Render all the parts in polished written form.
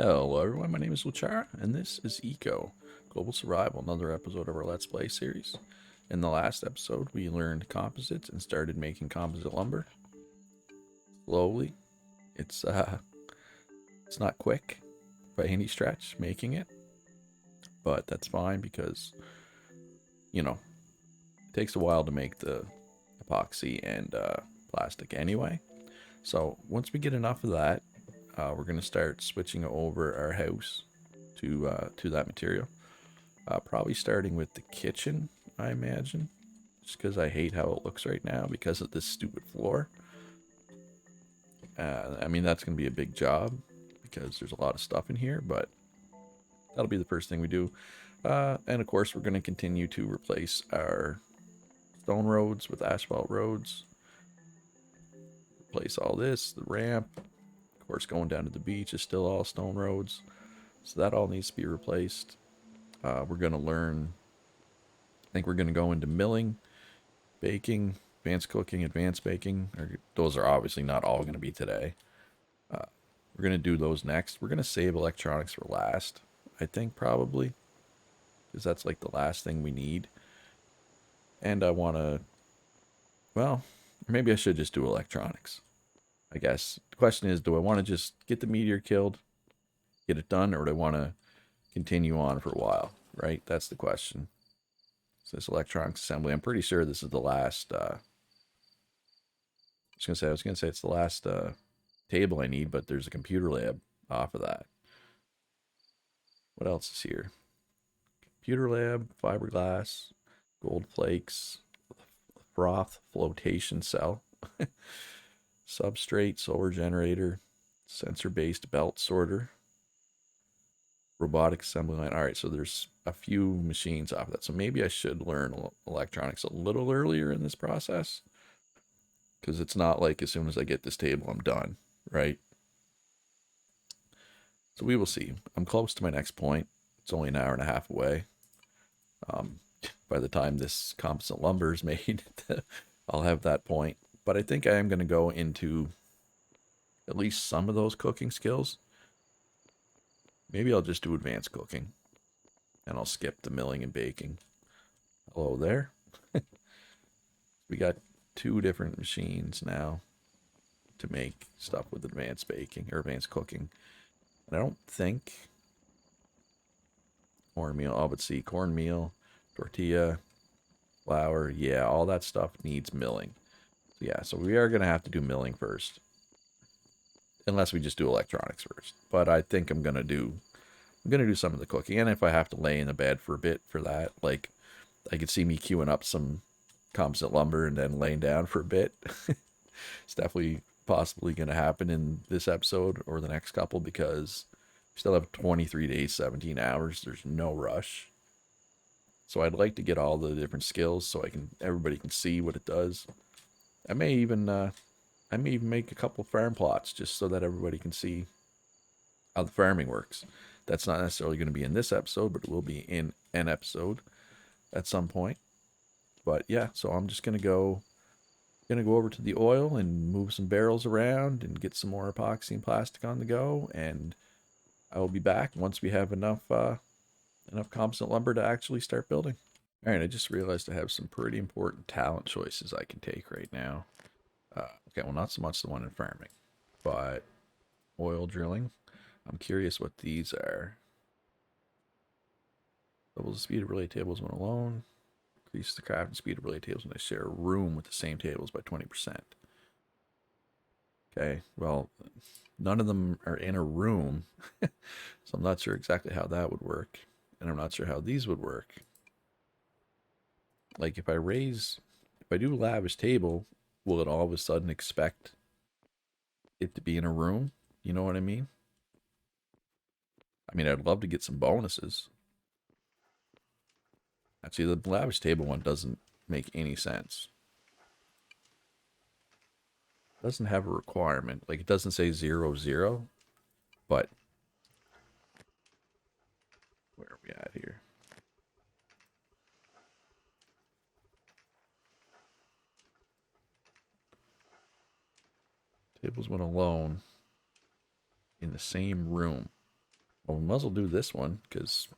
Hello everyone, my name is Luchara, and this is Eco, Global Survival, another episode of our Let's Play series. In the last episode, we learned composites and started making composite lumber. Slowly. It's it's not quick by any stretch making it, but that's fine because, you know, it takes a while to make the epoxy and plastic anyway. So once we get enough of that, we're going to start switching over our house to that material. Probably starting with the kitchen, I imagine. Just because I hate how it looks right now because of this stupid floor. I mean, that's going to be a big job because there's a lot of stuff in here, but that'll be the first thing we do. And of course, we're going to continue to replace our stone roads with asphalt roads. Replace all this, the ramp. Of course, going down to the beach is still all stone roads. So that all needs to be replaced. We're going to learn, I think we're going to go into milling, baking, advanced cooking, advanced baking. Those are obviously not all going to be today. We're going to do those next. We're going to save electronics for last, I think, probably, because that's like the last thing we need. And I want to, well, maybe I should just do electronics, I guess. The question is, do I want to just get the meteor killed, get it done, or do I want to continue on for a while, right? That's the question. So this electronics assembly, I'm pretty sure this is the last, I was gonna say it's the last table I need, but there's a computer lab off of that. What else is here? Computer lab, fiberglass, gold flakes, froth flotation cell, substrate, solar generator, sensor-based belt sorter, robotic assembly line. All right, so there's a few machines off of that. So maybe I should learn electronics a little earlier in this process, because it's not like as soon as I get this table, I'm done, right? So we will see. I'm close to my next point. It's only an hour and a half away. Um, by the time this composite lumber is made, I'll have that point. But I think I am going to go into at least some of those cooking skills. Maybe I'll just do advanced cooking, and I'll skip the milling and baking. Hello there. We got two different machines now to make stuff with advanced baking or advanced cooking. And I don't think cornmeal, oh, but see, cornmeal, tortilla, flour, yeah, all that stuff needs milling. So yeah, so we are going to have to do milling first. Unless we just do electronics first. But I think I'm going to do some of the cooking. And if I have to lay in the bed for a bit for that, like I could see me queuing up some composite lumber and then laying down for a bit. It's definitely possibly going to happen in this episode or the next couple because we still have 23 days, 17 hours. There's no rush. So I'd like to get all the different skills so everybody can see what it does. I may even make a couple farm plots just so that everybody can see how the farming works. That's not necessarily going to be in this episode, but it will be in an episode at some point. But yeah, so I'm just gonna go over to the oil and move some barrels around and get some more epoxy and plastic on the go, and I will be back once we have enough composite lumber to actually start building. All right, I just realized I have some pretty important talent choices I can take right now. Okay, well, not so much the one in farming, but oil drilling. I'm curious what these are. Doubles the speed of relay tables when alone. Increase the crafting speed of relay tables when they share a room with the same tables by 20%. Okay, well, none of them are in a room, so I'm not sure exactly how that would work. And I'm not sure how these would work. Like if I do lavish table, will it all of a sudden expect it to be in a room? You know what I mean? I mean, I'd love to get some bonuses. Actually, the lavish table one doesn't make any sense. It doesn't have a requirement. Like, it doesn't say 0, 0, but where are we at here? Tables when alone in the same room. Well, we might as well do this one, because,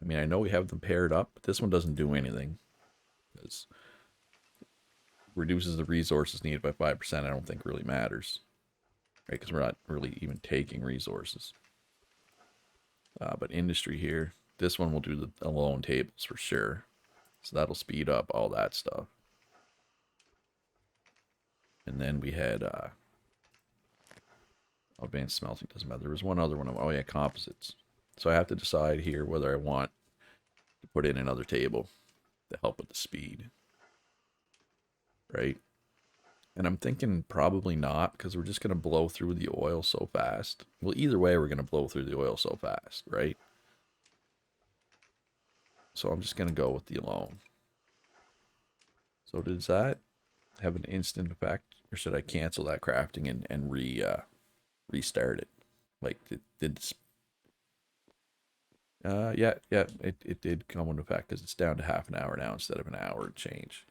I mean, I know we have them paired up, but this one doesn't do anything. Because reduces the resources needed by 5%, I don't think really matters. Right, because we're not really even taking resources. But industry here, this one will do the alone tables for sure. So that'll speed up all that stuff. And then we had advanced smelting, doesn't matter. There was one other one. Oh yeah, composites. So I have to decide here whether I want to put in another table to help with the speed. Right? And I'm thinking probably not, because we're just going to blow through the oil so fast. Well, either way, we're going to blow through the oil so fast, right? So I'm just going to go with the alone. So does that have an instant effect, or should I cancel that crafting and restart it? Like, did yeah, it did come into effect, because it's down to half an hour now instead of an hour and change.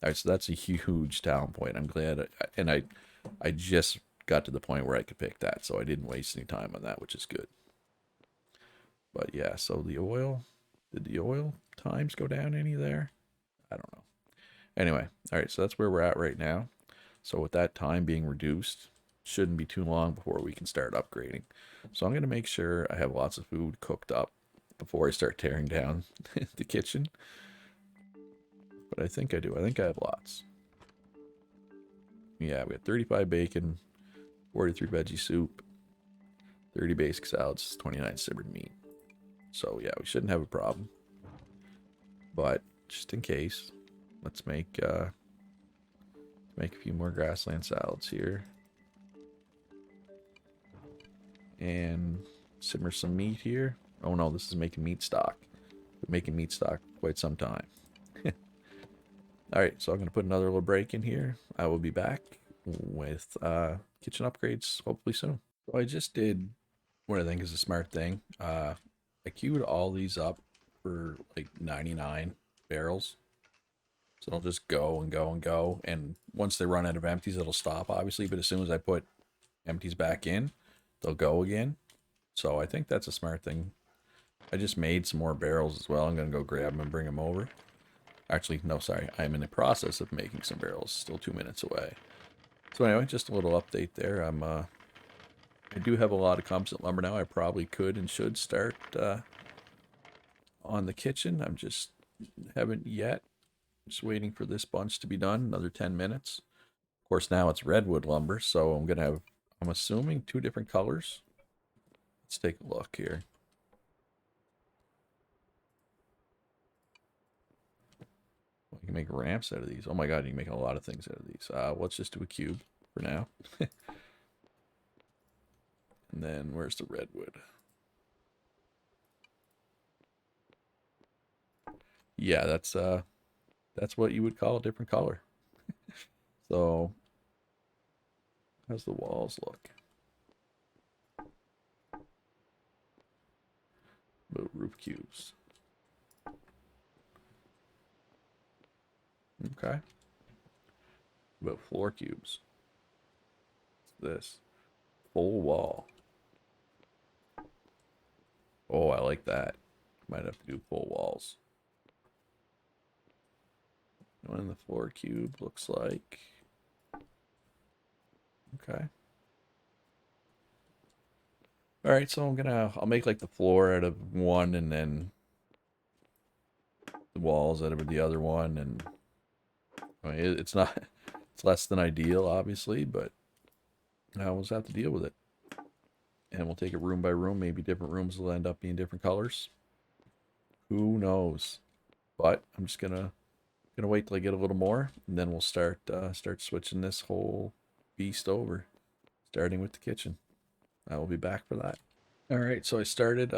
All right, so that's a huge talent point. I'm glad, I just got to the point where I could pick that, so I didn't waste any time on that, which is good. But yeah, so the oil, did the oil times go down any there? I don't know. Anyway, all right, so that's where we're at right now. So with that time being reduced, shouldn't be too long before we can start upgrading. So I'm going to make sure I have lots of food cooked up before I start tearing down the kitchen. But I think I do. I think I have lots. Yeah, we got 35 bacon, 43 veggie soup, 30 basic salads, 29 simmered meat. So yeah, we shouldn't have a problem. But just in case, let's make a few more grassland salads here. And simmer some meat here. Oh no, this is making meat stock. Been making meat stock quite some time. Alright, so I'm going to put another little break in here. I will be back with kitchen upgrades hopefully soon. So I just did what I think is a smart thing. I queued all these up for like 99 barrels. So it'll just go and go and go. And once they run out of empties, it'll stop, obviously. But as soon as I put empties back in, they'll go again. So I think that's a smart thing. I just made some more barrels as well. I'm going to go grab them and bring them over. Actually, no, sorry. I'm in the process of making some barrels. Still 2 minutes away. So anyway, just a little update there. I do have a lot of composite lumber now. I probably could and should start on the kitchen. I'm just haven't yet. Just waiting for this bunch to be done. Another 10 minutes. Of course, now it's redwood lumber, so I'm gonna have, I'm assuming, 2 different colors. Let's take a look here. You can make ramps out of these. Oh my god, you can make a lot of things out of these. Let's just do a cube for now. And then where's the redwood? Yeah, that's what you would call a different color. So how's the walls look? About roof cubes. Okay. About floor cubes. What's this? Full wall. Oh, I like that. Might have to do full walls. What the floor cube looks like. Okay. All right, so I'll make like the floor out of one, and then the walls out of the other one, and I mean, it's not, it's less than ideal, obviously, but now we'll just have to deal with it. And we'll take it room by room. Maybe different rooms will end up being different colors. Who knows? But I'm just gonna wait till I get a little more, and then we'll start switching this whole beast over, starting with the kitchen. I will be back for that. All right, so I started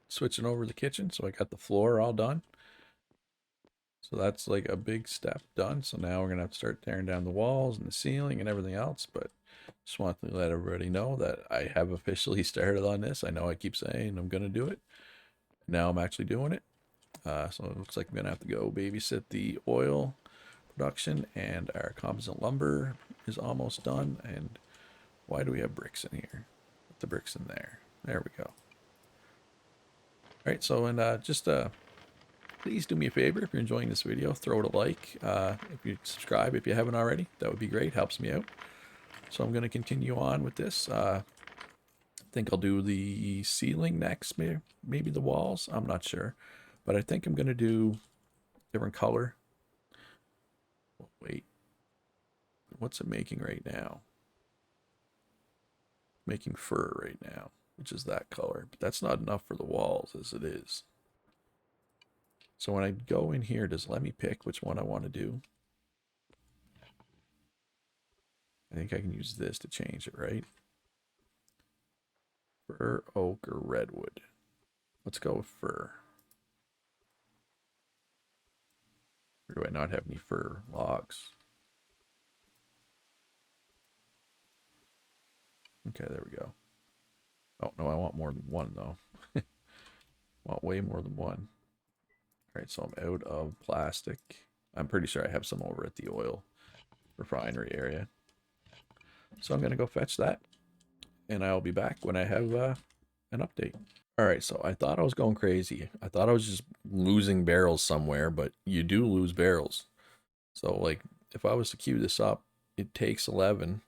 switching over the kitchen, so I got the floor all done. So that's like a big step done. So now we're gonna have to start tearing down the walls and the ceiling and everything else. But just want to let everybody know that I have officially started on this. I know I keep saying I'm gonna do it. Now I'm actually doing it. So it looks like I'm gonna have to go babysit the oil production, and our composite lumber is almost done. And why do we have bricks in here? Put the bricks in there. There we go. All right, so and just please do me a favor if you're enjoying this video, throw it a like. If you subscribe, if you haven't already, that would be great. Helps me out. So I'm going to continue on with this. I think I'll do the ceiling next, maybe the walls. I'm not sure, but I think I'm going to do different color. Wait, what's it making right now? Making fur right now, which is that color, but that's not enough for the walls as it is. So when I go in here, does it let me pick which one I want to do? I think I can use this to change it, right? Fir, oak, or redwood. Let's go with fir. Or do I not have any fir logs? Okay, there we go. Oh, no, I want more than one, though. I want way more than one. All right, so I'm out of plastic. I'm pretty sure I have some over at the oil refinery area. So I'm going to go fetch that, and I'll be back when I have an update. All right, so I thought I was going crazy. I thought I was just losing barrels somewhere, but you do lose barrels. So, like, if I was to queue this up, it takes 11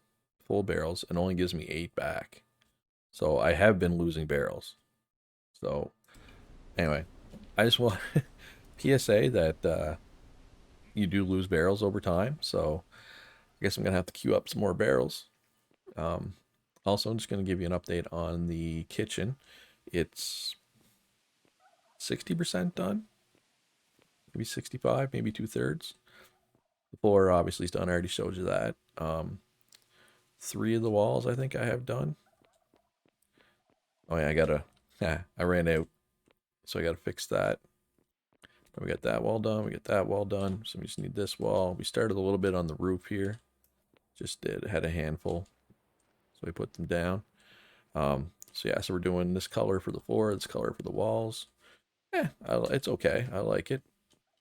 full barrels and only gives me 8 back. So I have been losing barrels. So, anyway, I just want PSA that you do lose barrels over time. So, I guess I'm going to have to queue up some more barrels. Also, I'm just going to give you an update on the kitchen. It's 60% done, maybe 65, maybe 2/3. The floor obviously is done. I already showed you that. 3 of the walls I think I have done. Oh yeah, I ran out, so I gotta fix that. We got that wall done. We got that wall done. So we just need this wall. We started a little bit on the roof here. Had a handful, so we put them down. So yeah, so we're doing this color for the floor, this color for the walls. It's okay. I like it.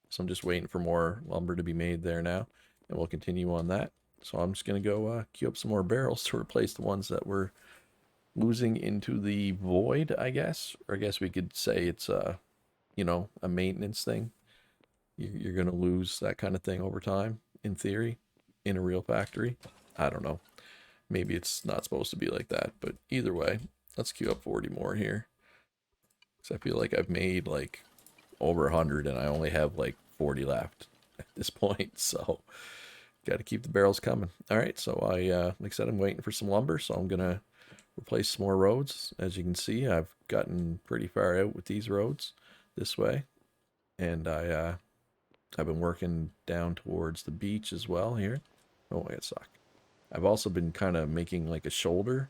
So I'm just waiting for more lumber to be made there now, and we'll continue on that. So I'm just gonna go queue up some more barrels to replace the ones that we're losing into the void, I guess. Or I guess we could say it's a maintenance thing. You're gonna lose that kind of thing over time, in theory, in a real factory. I don't know. Maybe it's not supposed to be like that, but either way, let's queue up 40 more here. Because I feel like I've made like over 100 and I only have like 40 left at this point. So got to keep the barrels coming. All right, so like I said, I'm waiting for some lumber, so I'm gonna replace some more roads. As you can see, I've gotten pretty far out with these roads this way, and I've been working down towards the beach as well here. Oh, I got stuck. I've also been kind of making like a shoulder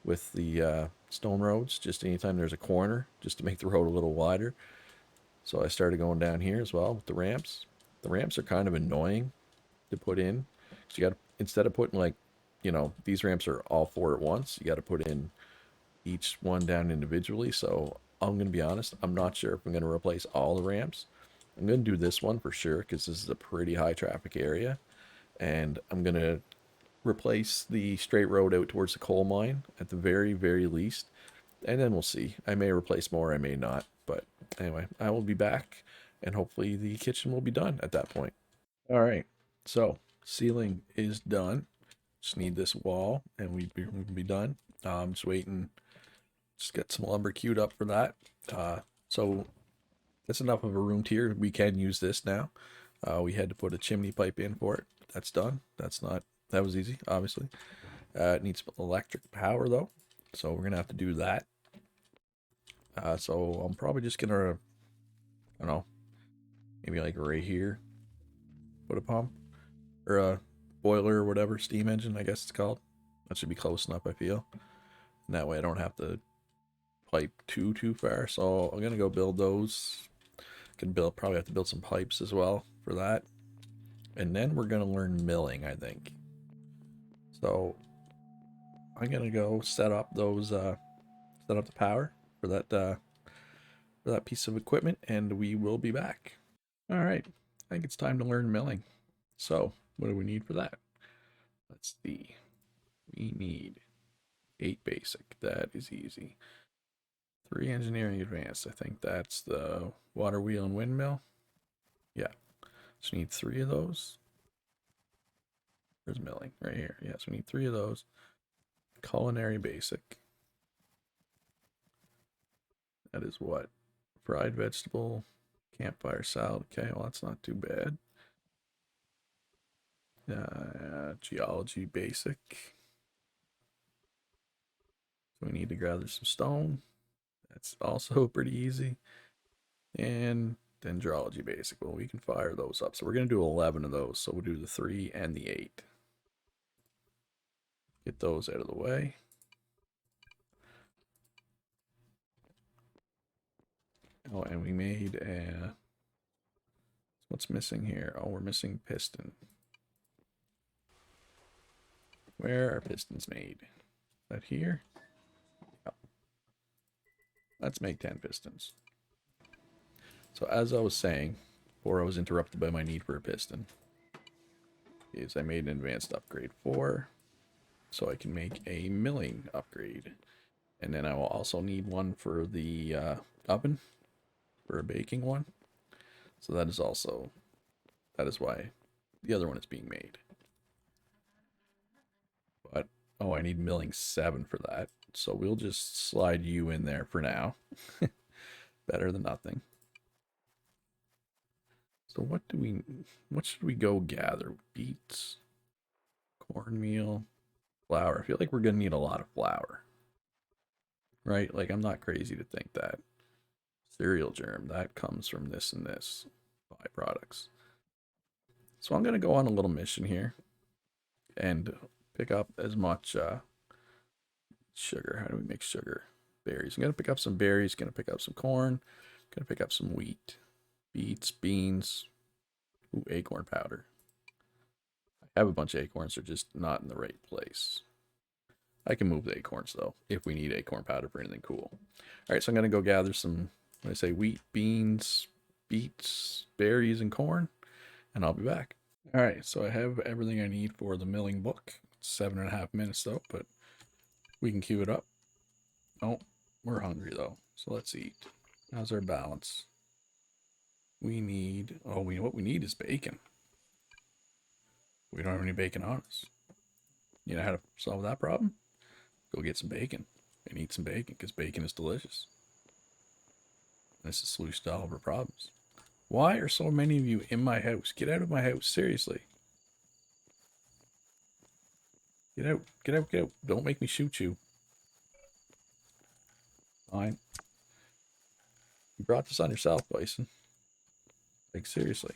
with the stone roads, just anytime there's a corner, just to make the road a little wider. So I started going down here as well with the ramps. The ramps are kind of annoying to put in. So you got to, instead of putting like, these ramps are all 4 at once, you got to put in each one down individually. So I'm going to be honest, I'm not sure if I'm going to replace all the ramps. I'm going to do this one for sure because this is a pretty high traffic area. And I'm going to replace the straight road out towards the coal mine at the very, very least. And then we'll see. I may replace more, I may not. But anyway, I will be back and hopefully the kitchen will be done at that point. All right, so ceiling is done. Just need this wall and we can be done. I'm just waiting, just get some lumber queued up for that. So that's enough of a room tier. We can use this now. We had to put a chimney pipe in for it. That's done. That was easy, obviously. It needs electric power though, so we're gonna have to do that. So I'm probably just gonna, I don't know, maybe like right here, put a pump or a boiler or whatever, steam engine, I guess it's called. That should be close enough, I feel. And that way I don't have to pipe too far. So I'm gonna go build those. Probably have to build some pipes as well for that. And then we're gonna learn milling, I think. So I'm gonna go set up those set up the power for that piece of equipment, and we will be back. All right, I think it's time to learn milling. So what do we need for that? Let's see. We need 8 basic. That is easy. 3 engineering advanced. I think that's the water wheel and windmill. Yeah. So we need 3 of those. Where's milling? Right here. Yes, we need 3 of those. Culinary basic. That is what? Fried vegetable, campfire salad. Okay, well, that's not too bad. Geology basic. So we need to gather some stone. That's also pretty easy. And dendrology basic. Well, we can fire those up. So we're going to do 11 of those. So we'll do the 3 and the 8. Get those out of the way. Oh, and we made a... What's missing here? Oh, we're missing piston. Where are pistons made? Is that here? Oh. Let's make 10 pistons. So as I was saying, before I was interrupted by my need for a piston, is I made an advanced upgrade 4, so I can make a milling upgrade. And then I will also need one for the oven, for a baking one. So that is also, that is why the other one is being made. But, oh, I need milling 7 for that. So we'll just slide you in there for now. Better than nothing. So what should we go gather? Beets, cornmeal, flour. I feel like we're going to need a lot of flour. Right? Like, I'm not crazy to think that. Cereal germ, that comes from this and this byproducts. So I'm going to go on a little mission here and pick up as much sugar. How do we make sugar? Berries. I'm going to pick up some berries, going to pick up some corn, going to pick up some wheat, beets, beans, ooh, acorn powder. I have a bunch of acorns, they're just not in the right place. I can move the acorns though, if we need acorn powder for anything cool. All right, so I'm going to go gather some, when I say wheat, beans, beets, berries, and corn, and I'll be back. All right, so I have everything I need for the milling book. It's 7.5 minutes though, but we can queue it up. Oh, we're hungry though, so let's eat. How's our balance? We need, oh, what we need is bacon. We don't have any bacon on us. You know how to solve that problem? Go get some bacon and eat some bacon, because bacon is delicious. This is the solution to all of our problems. Why are so many of you in my house? Get out of my house, seriously. Get out, get out, get out. Don't make me shoot you. Fine. You brought this on yourself, Bison. Like, seriously.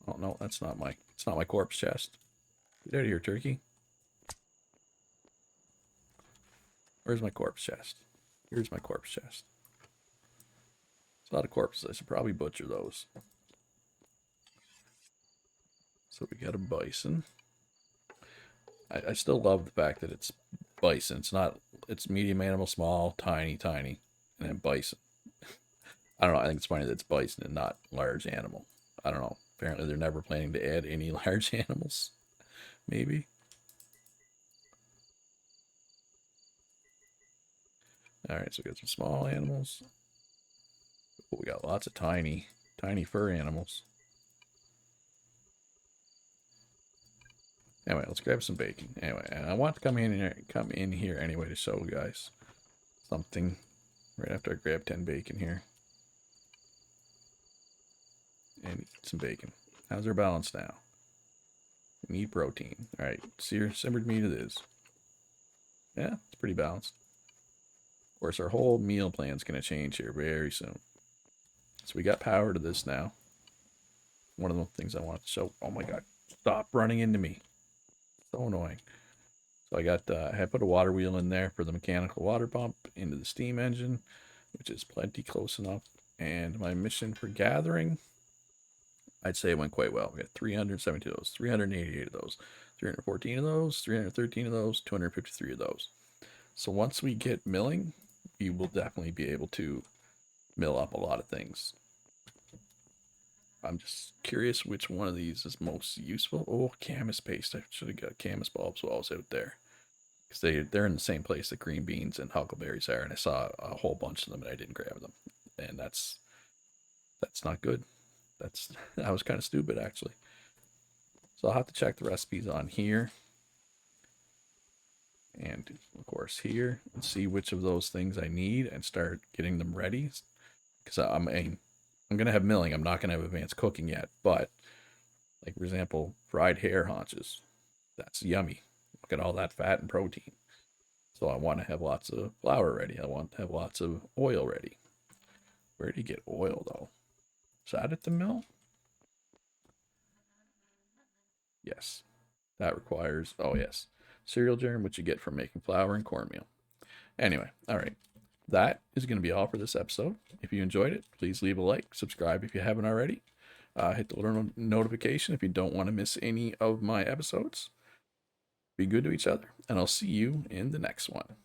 Oh, no, it's not my corpse chest. Get out of here, turkey. Where's my corpse chest? Here's my corpse chest. There's a lot of corpses. I should probably butcher those. So we got a bison. I still love the fact that it's bison. It's medium animal, small, tiny, and then bison. I don't know. I think it's funny that it's bison and not large animal. I don't know. Apparently they're never planning to add any large animals. Maybe. Alright, so we got some small animals. Oh, we got lots of tiny fur animals. Anyway, let's grab some bacon. Anyway, and I want to come in here anyway to show you guys something. Right after I grab 10 bacon here. And eat some bacon. How's our balance now? We need protein. Alright, simmered meat it is. Yeah, it's pretty balanced. Of course, our whole meal plan's going to change here very soon. So we got power to this now. One of the things I want to show. Oh my god, stop running into me. So annoying. So I put a water wheel in there for the mechanical water pump into the steam engine, which is plenty close enough. And my mission for gathering, I'd say it went quite well. We got 370 of those, 388 of those, 314 of those, 313 of those, 253 of those. So once we get milling, we will definitely be able to mill up a lot of things. I'm just curious which one of these is most useful. Oh, camas paste. I should have got camas bulbs while I was out there. because they're in the same place that green beans and huckleberries are, and I saw a whole bunch of them and I didn't grab them, and that's not good. That's I was kind of stupid actually. So I'll have to check the recipes on here, and of course here, and see which of those things I need and start getting them ready. Because I'm gonna have milling. I'm not gonna have advanced cooking yet, but like for example, fried hare haunches. That's yummy. Look at all that fat and protein. So I want to have lots of flour ready. I want to have lots of oil ready. Where do you get oil though? Is that at the mill? Yes. That requires, oh yes, cereal germ, which you get from making flour and cornmeal. Anyway, all right. That is going to be all for this episode. If you enjoyed it, please leave a like, subscribe if you haven't already. Hit the little notification if you don't want to miss any of my episodes. Be good to each other, and I'll see you in the next one.